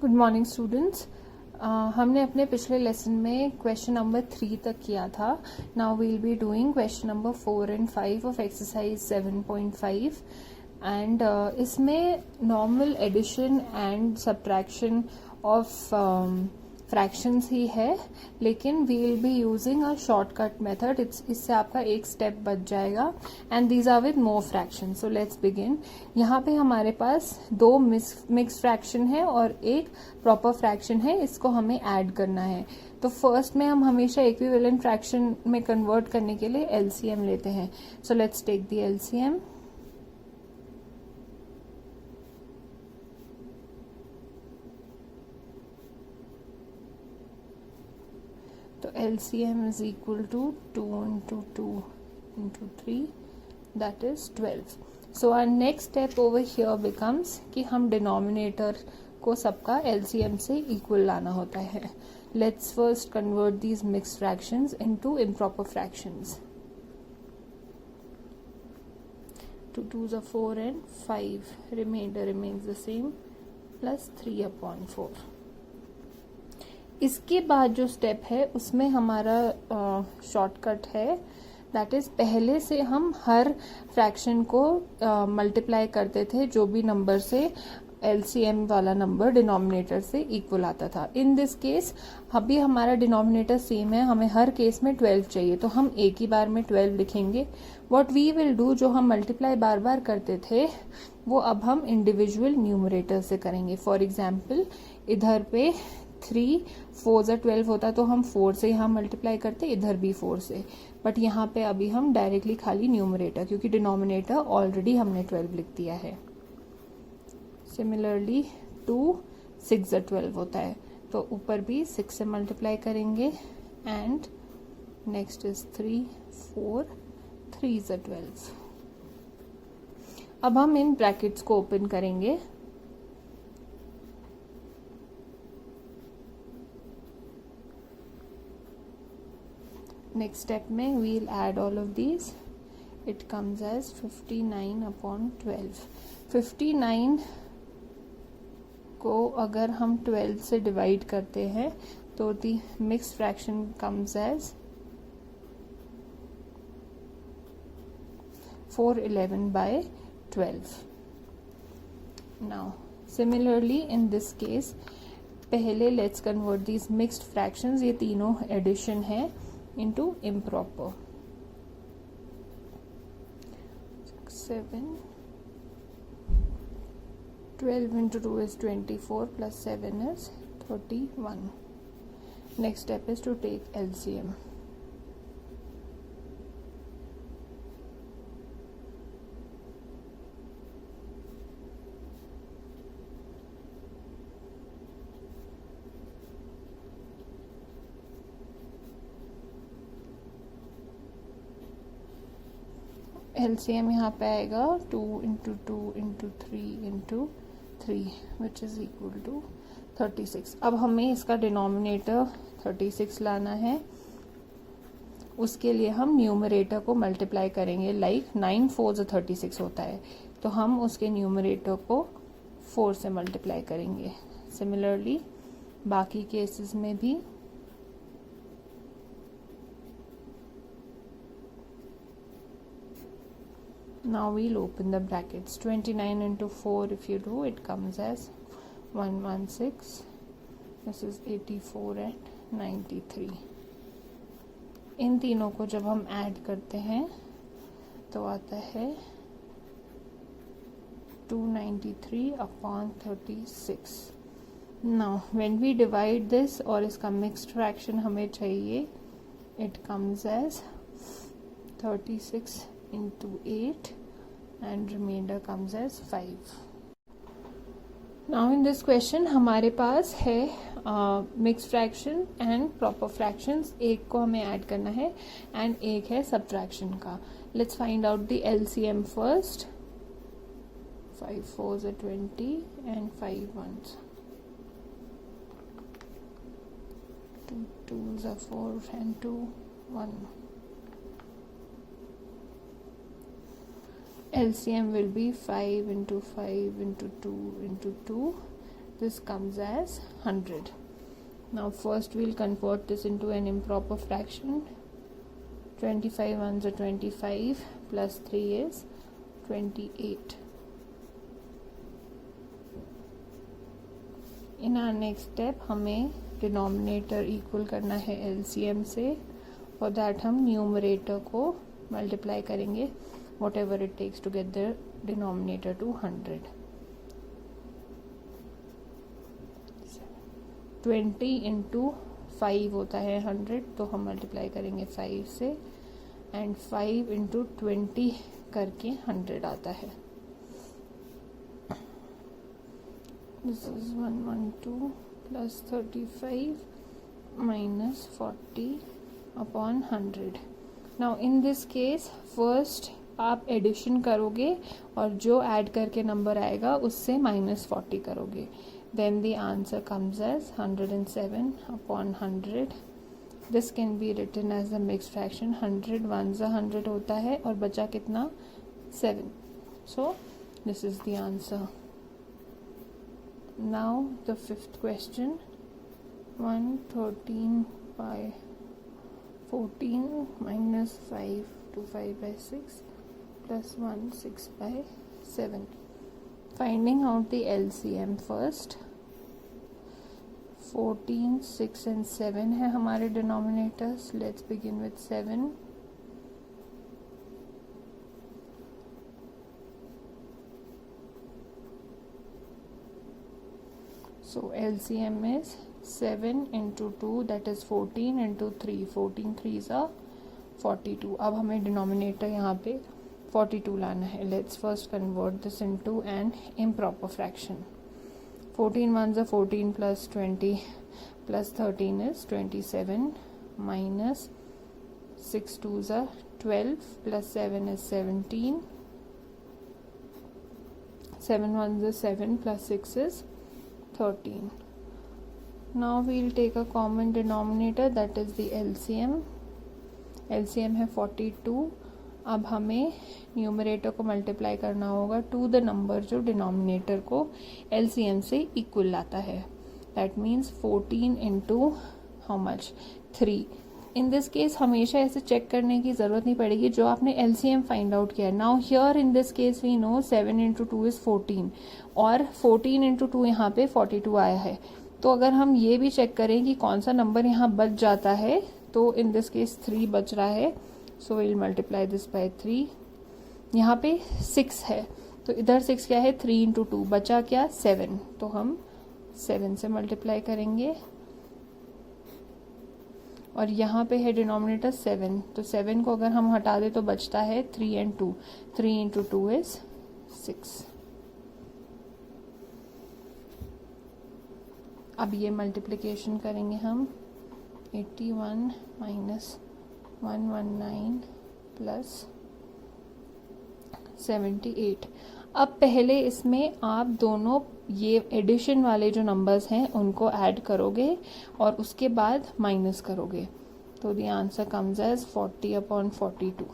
Good morning students. हमने अपने पिछले लेसन में क्वेश्चन नंबर 3 तक किया था. Now we'll be doing question number 4 and 5 of exercise 7.5 and इसमें normal addition and subtraction of fractions ही है, लेकिन we will be using a shortcut method. इससे आपका एक स्टेप बच जाएगा and these are with more fraction. So let's begin. यहाँ पे हमारे पास दो मिक्स फ्रैक्शन है और एक प्रॉपर फ्रैक्शन है. इसको हमें ऐड करना है. तो फर्स्ट में हम हमेशा इक्विवेलेंट फ्रैक्शन में कन्वर्ट करने के लिए एलसीएम लेते हैं. So let's take the LCM. तो LCM is equal to 2 into 2 into 3, that is 12. So our next step over here becomes कि हम denominator को सबका LCM से equal लाना होता है. Let's first convert these mixed fractions into improper fractions. 2 2s are 4 and 5. Remainder remains the same plus 3 upon 4. इसके बाद जो स्टेप है उसमें हमारा शॉर्टकट है. दैट इज पहले से हम हर फ्रैक्शन को मल्टीप्लाई करते थे जो भी नंबर से एलसीएम वाला नंबर डिनोमिनेटर से इक्वल आता था. इन दिस केस अभी हमारा डिनोमिनेटर सेम है, हमें हर केस में 12 चाहिए, तो हम एक ही बार में 12 लिखेंगे. व्हाट वी विल डू, जो हम मल्टीप्लाई बार बार करते थे वो अब हम इंडिविजुअल न्यूमरेटर से करेंगे. फॉर एग्जाम्पल इधर पे 3 4 12 होता तो हम 4 से यहाँ मल्टीप्लाई करते, इधर भी 4 से. बट यहाँ पे अभी हम डायरेक्टली खाली न्यूमरेटर, क्योंकि डिनोमिनेटर ऑलरेडी हमने 12 लिख दिया है. सिमिलरली 2 6 12 होता है, तो ऊपर भी 6 से मल्टीप्लाई करेंगे. And next is 3 4 3 12. अब हम इन ब्रैकेट्स को ओपन करेंगे. नेक्स्ट स्टेप में we'll add all of these. It comes as 59 upon 12. 59 को अगर हम 12 से डिवाइड करते हैं तो the mixed fraction comes as 411 by 12. Now similarly in this case पहले let's convert these mixed fractions, ये तीनों एडिशन है, into improper. 7 12 into 2 is 24 plus 7 is 31. Next step is to take LCM. LCM यहाँ पे आएगा 2 into 2 into 3 into 3 which is equal to 36. अब हमें इसका डिनोमिनेटर 36 लाना है. उसके लिए हम न्यूमरेटर को मल्टीप्लाई करेंगे. लाइक 9 4 36 होता है, तो हम उसके न्यूमरेटर को 4 से मल्टीप्लाई करेंगे. सिमिलरली बाकी केसेस में भी now we'll open the brackets. 29 into 4 if you do, it comes as 116. This is 84 and 93. इन तीनों को जब हम ऐड करते हैं तो आता है 293 upon 36. now when we divide this, और इसका mixed fraction हमें चाहिए, it comes as 36 into 8 and remainder comes as 5. now in this question हमारे पास है mixed fraction and proper fractions. एक को हमें ऐड करना है and एक है subtraction का. let's find out the LCM first. 5 4s are 20 and 5 1s. 2 2s are 4 and 2 1. LCM will be 5 into 5 into 2 into 2 this comes as 100. Now first we'll convert this into an improper fraction. 25 ones are 25 plus 3 is 28. In our next step हमें denominator equal करना है LCM से. For that हम numerator को multiply करेंगे whatever it takes to get the denominator to 100. 20 into 5 होता है 100, तो हम मल्टीप्लाई करेंगे 5 से, एंड 5 into 20 करके 100 आता है. This is 112 plus 35 minus 40 upon 100. Now in this case first आप एडिशन करोगे और जो ऐड करके नंबर आएगा उससे -40 करोगे. Then the answer comes as 107 upon 100. This can be written as a mixed fraction. 100 ones a 100 होता है और बचा कितना 7. So this is the answer. Now the fifth question. 113 by 14 minus 5 to 5 by 6 plus 1 6 by 7. Finding out the LCM first. 14, 6 and 7 है हमारे denominators. Let's begin with 7. So LCM is 7 into 2, that is 14 into 3. 14 3s are 42. अब हमें denominator यहाँ पे 42 लाना है. Let's first convert this into an improper fraction. 14 ones are 14 plus 20 plus 13 is 27 minus 6 twos are 12 plus 7 is 17. 7 ones are 7 plus 6 is 13. Now we'll take a common denominator, that is the LCM. LCM है 42. अब हमें numerator को multiply करना होगा to the number जो denominator को LCM से equal लाता है. That means 14 into how much 3. In this case हमेशा ऐसे चेक करने की ज़रूरत नहीं पड़ेगी जो आपने LCM फाइंड आउट किया. Now here in this case we know 7 into 2 is 14 और 14 इंटू 2 यहाँ पे 42 आया है. तो अगर हम ये भी चेक करें कि कौन सा नंबर यहाँ बच जाता है, तो इन दिस केस 3 बच रहा है. So will multiply this by 3. यहाँ पे 6 है तो इधर 6 क्या है 3 इंटू 2, बचा क्या 7, तो हम 7 से मल्टीप्लाई करेंगे. और यहाँ पे है डिनोमिनेटर 7, तो 7 को अगर हम हटा दे तो बचता है 3 एंड 2. 3 into 2 is 6. अब ये मल्टीप्लिकेशन करेंगे हम. 81 माइनस 119 प्लस 78. अब पहले इसमें आप दोनों ये एडिशन वाले जो नंबर्स हैं उनको ऐड करोगे और उसके बाद माइनस करोगे. तो the answer comes as 40 upon 42.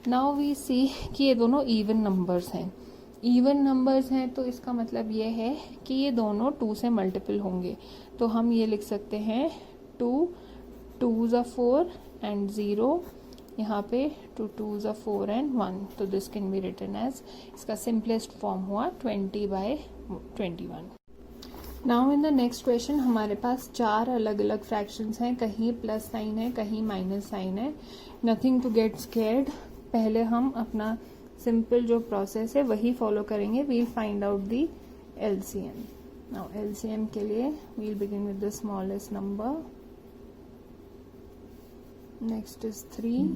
Now we see कि ये दोनों इवन नंबर्स हैं. इवन नंबर्स हैं तो इसका मतलब ये है कि ये दोनों 2 से मल्टीपल होंगे. तो हम ये लिख सकते हैं 2 2s are 4 and 0. यहाँ पे 2 2s are 4 and 1. तो this can be written as, इसका सिंपलेस्ट फॉर्म हुआ 20 by 21. Now in the next question हमारे पास 4 अलग अलग फ्रैक्शंस हैं. कहीं प्लस साइन है, कहीं माइनस साइन है. Nothing to get scared. पहले हम अपना सिंपल जो प्रोसेस है वही फॉलो करेंगे. We'll find out the LCM. Now LCM के लिए we'll begin with the smallest number. Next is 3.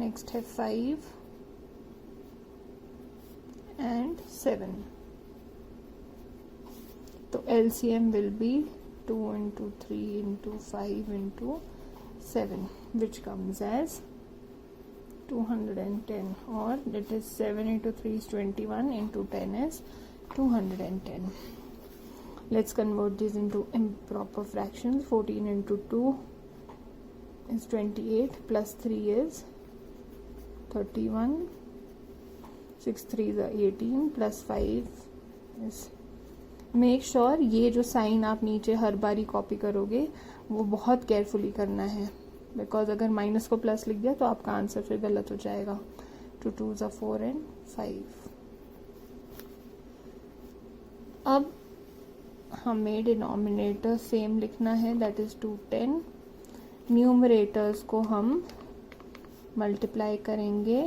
Next है 5 and 7. तो LCM will be 2 into 3 into 5 into 7, which comes as 210, or that is 7 into 3 is 21 into 10 is 210. Let's convert these into improper fractions. 14 into 2 is 28 plus 3 is 31. 6 3 18 plus 5 is, make sure ये जो sign आप नीचे हर बारी copy करोगे वो बहुत carefully करना है, बिकॉज अगर माइनस को प्लस लिख दिया तो आपका आंसर फिर गलत हो जाएगा. 2 2 4 एंड 5. अब हमें डिनोमिनेटर सेम लिखना है, दैट इज 210. न्यूमरेटर्स को हम मल्टीप्लाई करेंगे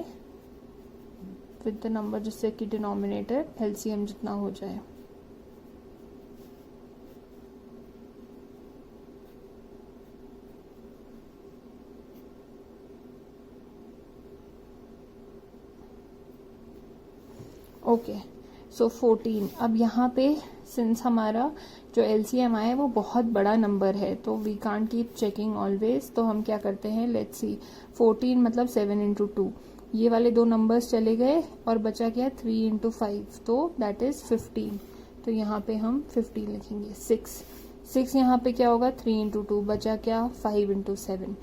विद द नंबर जिससे कि डिनोमिनेटर एलसीएम जितना हो जाए. ओके, सो 14. अब यहाँ पे सिंस हमारा जो एलसीएम आया है वो बहुत बड़ा नंबर है तो we can't keep checking always, तो हम क्या करते हैं, लेट्स सी 14 मतलब 7 इंटू 2, ये वाले दो नंबर्स चले गए और बचा क्या 3 इंटू 5, तो दैट इज 15. तो यहाँ पे हम 15 लिखेंगे. 6 यहाँ पे क्या होगा 3 इंटू 2, बचा क्या 5 इंटू 7,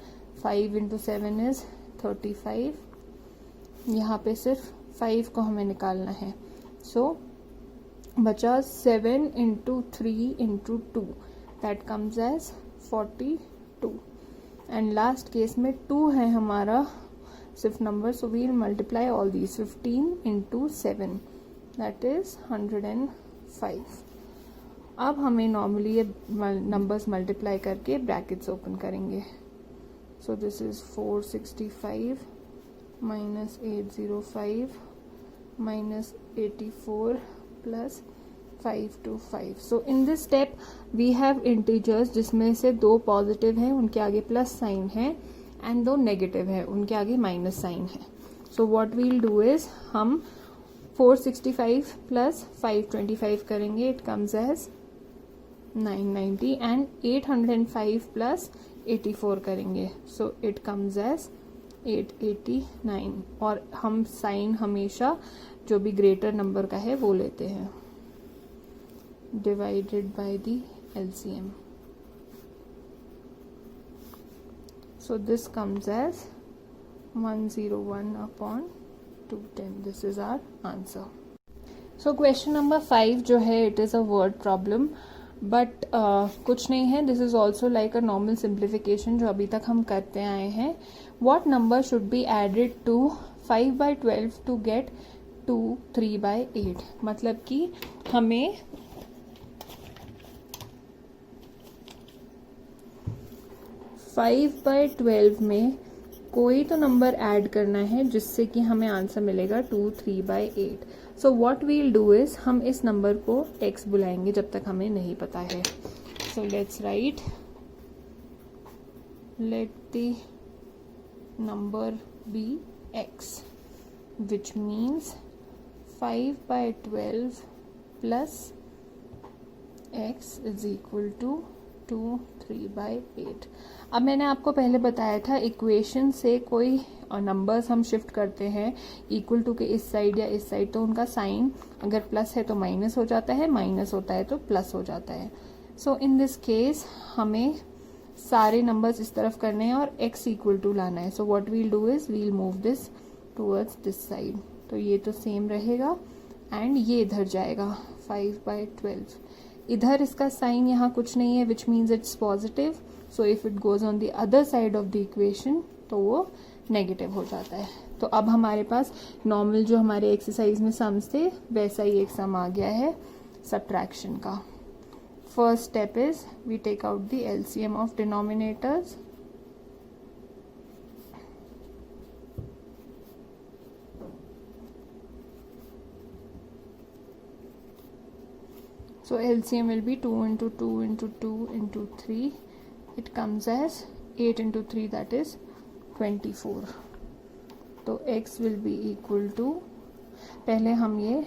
5 इंटू 7 इज 35. यहाँ पे सिर्फ 5 को हमें निकालना है, सो बचा 7 into 3 into 2, that comes as 42. And last case में 2 है हमारा सिर्फ number, so we'll multiply all these. 15 into 7 that is 105. अब हमें नॉर्मली ये नंबर्स मल्टीप्लाई करके ब्रैकेट्स ओपन करेंगे. So this is 465 minus 805 minus 84 plus 525. So in this step we have integers जिसमें से दो पॉजिटिव हैं उनके आगे प्लस साइन है एंड दो नेगेटिव है उनके आगे माइनस साइन है. So what we'll do is हम 465 प्लस 525 करेंगे, it comes as 990 and 805 plus 84 करेंगे, सो इट कम्स एज 889. और हम साइन हमेशा जो भी ग्रेटर नंबर का है वो लेते हैं, divided by the LCM. So this comes as 101 upon 210. This is our answer. So question number 5 जो है it is a word problem, but कुछ नहीं है, this is also like a normal simplification जो अभी तक हम करते आए हैं. What number should be added to 5/12 to get 3/8. मतलब कि हमें 5/12 में कोई तो नंबर ऐड करना है जिससे कि हमें आंसर मिलेगा 3/8. So what we'll do is हम इस नंबर को x बुलाएंगे जब तक हमें नहीं पता है. So let's write, let the number be x, which means 5/12 plus x is equal to 3/8. अब मैंने आपको पहले बताया था इक्वेशन से कोई नंबर्स हम शिफ्ट करते हैं इक्वल टू के इस साइड या इस साइड, तो उनका साइन अगर प्लस है तो माइनस हो जाता है, माइनस होता है तो प्लस हो जाता है. सो इन दिस केस हमें सारे नंबर्स इस तरफ करने हैं और x इक्वल टू लाना है. So what we'll do is we'll move this towards this side, तो ये तो सेम रहेगा एंड ये इधर जाएगा 5/12. इधर इसका साइन यहाँ कुछ नहीं है which means it's positive, so if it goes on the other side of the equation तो वो नेगेटिव हो जाता है. तो अब हमारे पास नॉर्मल जो हमारे एक्सरसाइज में सम्स थे वैसा ही एक सम आ गया है सब्ट्रैक्शन का. First step is we take out the LCM of denominators. So LCM will be 2 into 2 into 2 into 3. It comes as 8 into 3, that is 24. तो x will be equal to, पहले हम ये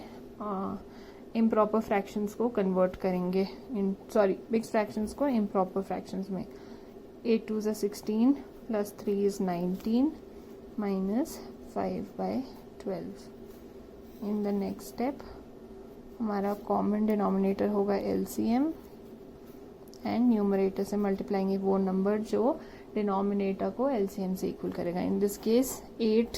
improper fractions को convert करेंगे mixed fractions को improper fractions में. 8 2s are 16 plus 3 is 19 minus 5/12. In the next step हमारा common denominator होगा एलसीएम एंड न्यूमरेटर से मल्टीप्लाएंगे वो नंबर जो डिनोमिनेटर को एलसीएम से इक्वल करेगा. इन दिस केस 8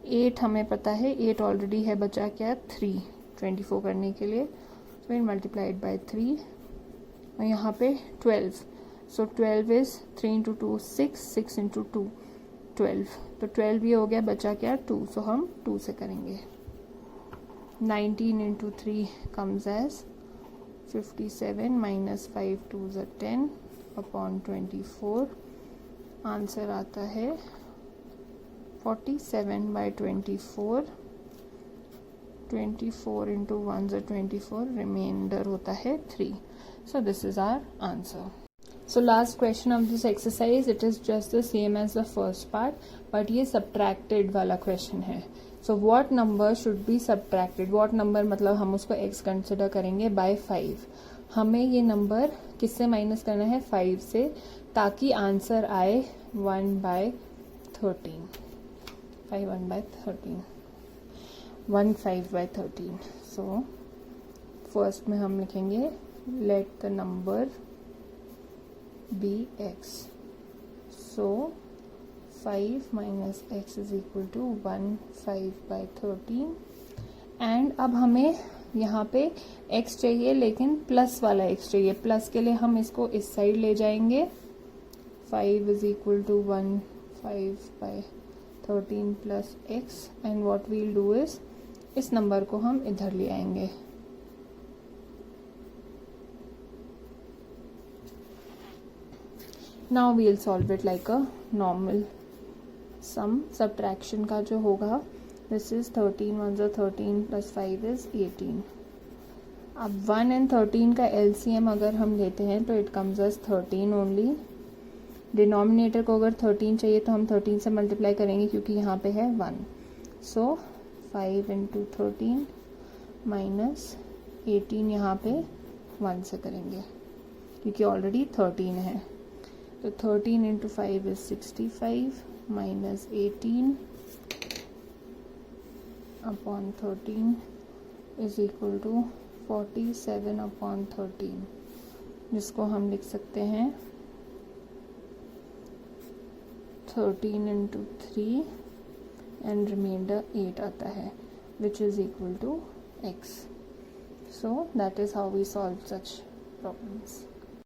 8 हमें पता है, 8 ऑलरेडी है, बचा क्या 3 24 करने के लिए, सो इन मल्टीप्लाइड बाय 3 और यहाँ पे 12, सो 12 इज 3 इंटू 2 6, 6 इंटू 2 12, तो 12 ये हो गया, बचा क्या 2, सो हम 2 से करेंगे। 19 into 3 comes as 57 minus 5 2s are 10 upon 24, answer आता है 47 bye 24, 24 into 1s are 24, reminder होता है 3, so this is our answer. So last question of this exercise, it is just the same as the first part, but ये subtracted वाला question है. So what number should be subtracted? What number मतलब हम उसको x consider करेंगे by 5. हमें ये number किससे माइनस करना है 5 से, ताकि आंसर आए 1 by 13, 1 by 13, 1 5 by 13. So first में हम लिखेंगे let the number be x. So 5 minus x is equal to 1 5 by 13. And अब हमें यहाँ पे x चाहिए, लेकिन प्लस वाला x चाहिए। प्लस के लिए हम इसको इस साइड ले जाएंगे। 5 is equal to 1 5 by 13 plus x, and what we'll do is इस नंबर को हम इधर ले आएंगे। Now we'll solve it like a normal sum. Subtraction का जो होगा, this is 13 1s are 13 plus 5 is 18. अब 1 and 13 का LCM अगर हम लेते हैं तो it comes as 13 only. Denominator को अगर 13 चाहिए तो हम 13 से मल्टीप्लाई करेंगे क्योंकि यहाँ पे है 1. सो 5 इंटू 13 माइनस 18 यहाँ पे 1 से करेंगे क्योंकि ऑलरेडी 13 है। तो 13 into 5 is 65 minus 18 upon 13 is equal to 47 upon 13, जिसको हम लिख सकते हैं 13 इंटू 3 एंड रिमाइंडर 8 आता है, which is equal to x. So that is how we solve such problems.